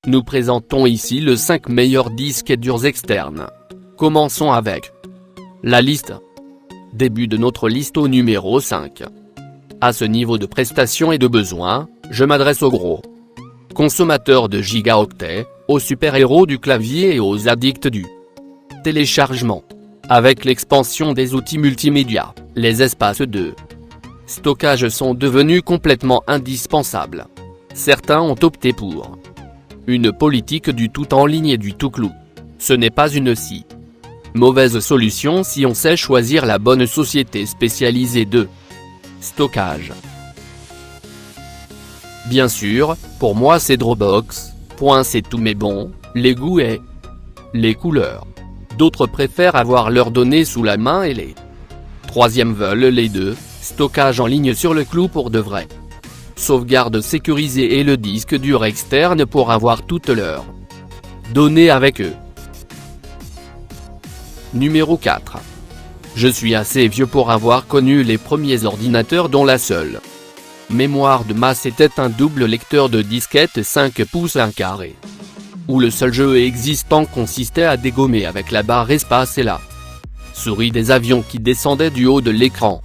Nous présentons ici les 5 meilleurs disques durs externes. Commençons avec la liste. Début de notre liste au numéro 5. À ce niveau de prestations et de besoins, je m'adresse aux gros consommateurs de gigaoctets, aux super-héros du clavier et aux addicts du téléchargement. Avec l'expansion des outils multimédia, les espaces de stockage sont devenus complètement indispensables. Certains ont opté pour une politique du tout en ligne et du tout clou. Ce n'est pas une si mauvaise solution si on sait choisir la bonne société spécialisée de stockage. Bien sûr, pour moi c'est Dropbox, c'est tout, mais bon, les goûts et les couleurs. D'autres préfèrent avoir leurs données sous la main et les troisièmes veulent les deux, stockage en ligne sur le clou pour de vrai, sauvegarde sécurisée et le disque dur externe pour avoir toutes leurs données avec eux. Numéro 4. Je suis assez vieux pour avoir connu les premiers ordinateurs dont la seule mémoire de masse était un double lecteur de disquette 5 pouces 1 carré. Où le seul jeu existant consistait à dégommer avec la barre espace et la souris des avions qui descendaient du haut de l'écran.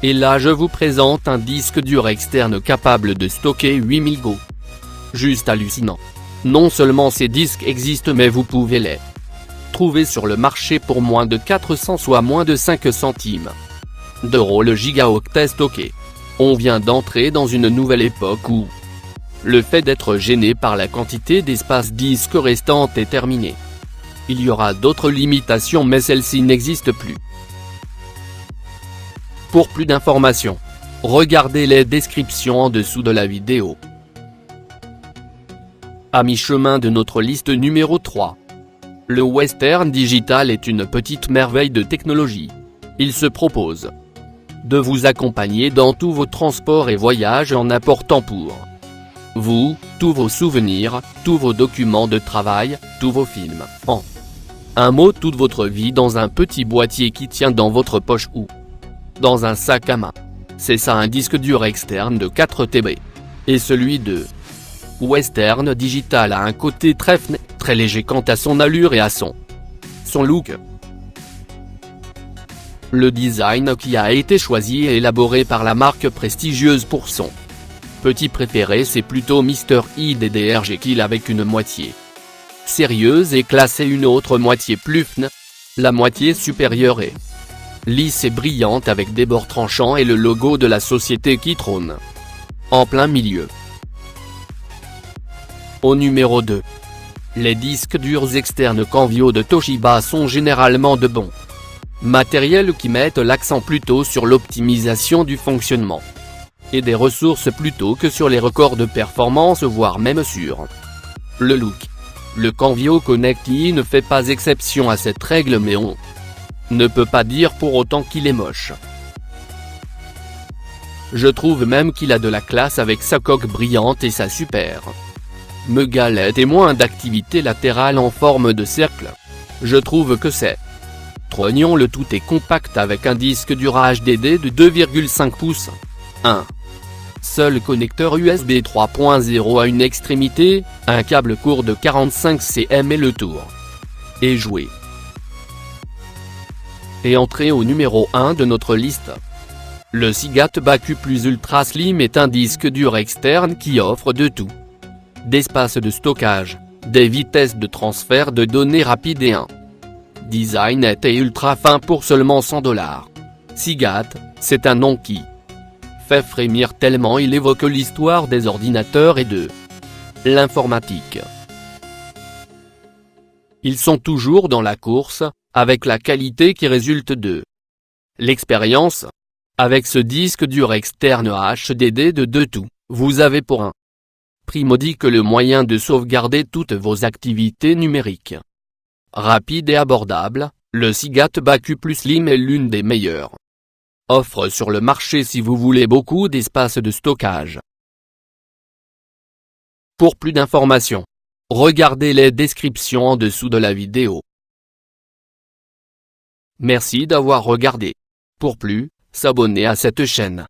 Et là je vous présente un disque dur externe capable de stocker 8000 Go. Juste hallucinant. Non seulement ces disques existent mais vous pouvez les trouver sur le marché pour moins de 400 soit moins de 5 centimes d'euros le gigaoctet stocké. On vient d'entrer dans une nouvelle époque où le fait d'être gêné par la quantité d'espace disque restante est terminé. Il y aura d'autres limitations mais celles-ci n'existent plus. Pour plus d'informations, regardez les descriptions en dessous de la vidéo. À mi-chemin de notre liste numéro 3. Le Western Digital est une petite merveille de technologie. Il se propose de vous accompagner dans tous vos transports et voyages en apportant pour vous tous vos souvenirs, tous vos documents de travail, tous vos films. En un mot, toute votre vie dans un petit boîtier qui tient dans votre poche ou dans un sac à main. C'est ça un disque dur externe de 4 TB. Et celui de Western Digital a un côté très léger quant à son allure et à son look. Le design qui a été choisi et élaboré par la marque prestigieuse pour son petit préféré c'est plutôt Mr. IDDR Jekyll avec une moitié sérieuse et classe et une autre moitié plus fun. La moitié supérieure est lisse et brillante avec des bords tranchants et le logo de la société qui trône en plein milieu. Au numéro 2. Les disques durs externes Canvio de Toshiba sont généralement de bons matériels qui mettent l'accent plutôt sur l'optimisation du fonctionnement et des ressources plutôt que sur les records de performance voire même sur le look. Le Canvio Connect I ne fait pas exception à cette règle mais on ne peut pas dire pour autant qu'il est moche. Je trouve même qu'il a de la classe avec sa coque brillante et sa super galette et moins d'activité latérale en forme de cercle. Je trouve que c'est trognon, le tout est compact avec un disque dur HDD de 2,5 pouces. Un seul connecteur USB 3.0 à une extrémité, un câble court de 45 cm et le tour est joué. Et entrée au numéro 1 de notre liste. Le Seagate BQ Plus Ultra Slim est un disque dur externe qui offre de tout. D'espace de stockage, des vitesses de transfert de données rapides et un design net et ultra fin pour seulement $100. Seagate, c'est un nom qui fait frémir tellement il évoque l'histoire des ordinateurs et de l'informatique. Ils sont toujours dans la course, avec la qualité qui résulte de l'expérience. Avec ce disque dur externe HDD de 2 tout, vous avez pour un prix modique le moyen de sauvegarder toutes vos activités numériques. Rapide et abordable, le Seagate BQ Plus Slim est l'une des meilleures offres sur le marché si vous voulez beaucoup d'espace de stockage. Pour plus d'informations, regardez les descriptions en dessous de la vidéo. Merci d'avoir regardé. Pour plus, s'abonner à cette chaîne.